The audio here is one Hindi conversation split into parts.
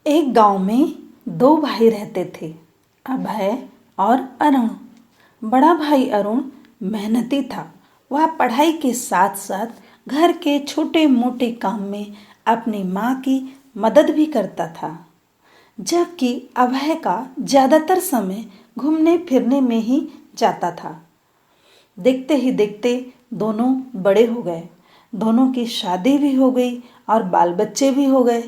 एक गांव में दो भाई रहते थे, अभय और अरुण। बड़ा भाई अरुण मेहनती था। वह पढ़ाई के साथ साथ घर के छोटे मोटे काम में अपनी माँ की मदद भी करता था, जबकि अभय का ज़्यादातर समय घूमने फिरने में ही जाता था। देखते ही देखते दोनों बड़े हो गए। दोनों की शादी भी हो गई और बाल बच्चे भी हो गए।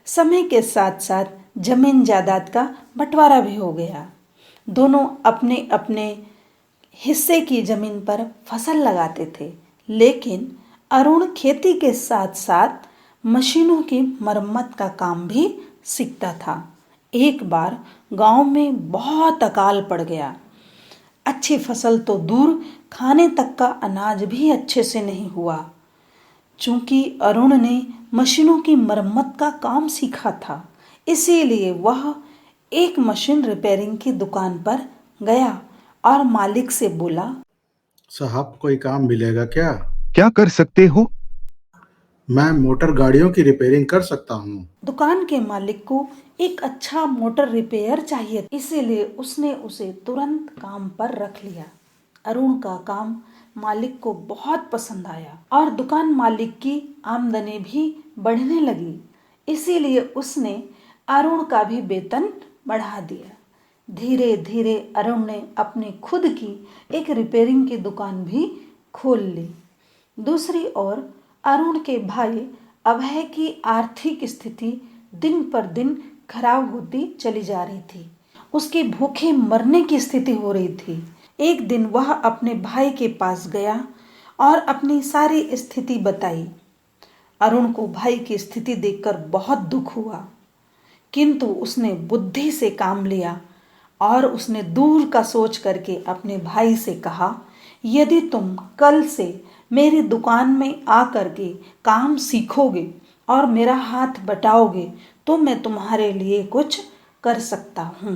समय के साथ साथ जमीन जायदाद का बंटवारा भी हो गया। दोनों अपने अपने हिस्से की जमीन पर फसल लगाते थे, लेकिन अरुण खेती के साथ साथ मशीनों की मरम्मत का काम भी सीखता था। एक बार गांव में बहुत अकाल पड़ गया। अच्छी फसल तो दूर, खाने तक का अनाज भी अच्छे से नहीं हुआ। चूंकि अरुण ने मशीनों की मरम्मत का काम सीखा था, इसीलिए वह एक मशीन रिपेयरिंग की दुकान पर गया और मालिक से बोला, साहब कोई काम मिलेगा क्या? क्या कर सकते हो? मैं मोटर गाड़ियों की रिपेयरिंग कर सकता हूँ। दुकान के मालिक को एक अच्छा मोटर रिपेयर चाहिए, इसीलिए उसने उसे तुरंत काम पर रख लिया। अरुण का काम मालिक को बहुत पसंद आया और दुकान मालिक की आमदनी भी बढ़ने लगी, इसीलिए उसने अरुण का भी वेतन बढ़ा दिया। धीरे धीरे अरुण ने अपनी खुद की एक रिपेयरिंग की दुकान भी खोल ली। दूसरी ओर अरुण के भाई अभय की आर्थिक स्थिति दिन पर दिन खराब होती चली जा रही थी। उसकी भूखे मरने की स्थिति हो रही थी। एक दिन वह अपने भाई के पास गया और अपनी सारी स्थिति बताई। अरुण को भाई की स्थिति देखकर बहुत दुख हुआ, किंतु उसने बुद्धि से काम लिया और उसने दूर का सोच करके अपने भाई से कहा, यदि तुम कल से मेरी दुकान में आकर के काम सीखोगे और मेरा हाथ बटाओगे तो मैं तुम्हारे लिए कुछ कर सकता हूँ।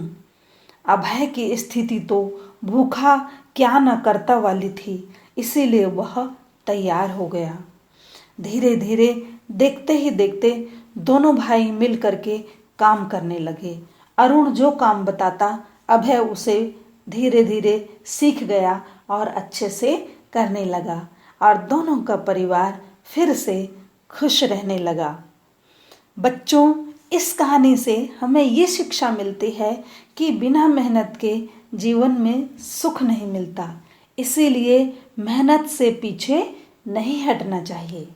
अभय की स्थिति तो भूखा क्या न करता वाली थी, इसीलिए वह तैयार हो गया। धीरे धीरे देखते ही देखते दोनों भाई मिल करके काम करने लगे। अरुण जो काम बताता अभय उसे धीरे धीरे सीख गया और अच्छे से करने लगा और दोनों का परिवार फिर से खुश रहने लगा। बच्चों, इस कहानी से हमें ये शिक्षा मिलती है कि बिना मेहनत के जीवन में सुख नहीं मिलता, इसीलिए मेहनत से पीछे नहीं हटना चाहिए।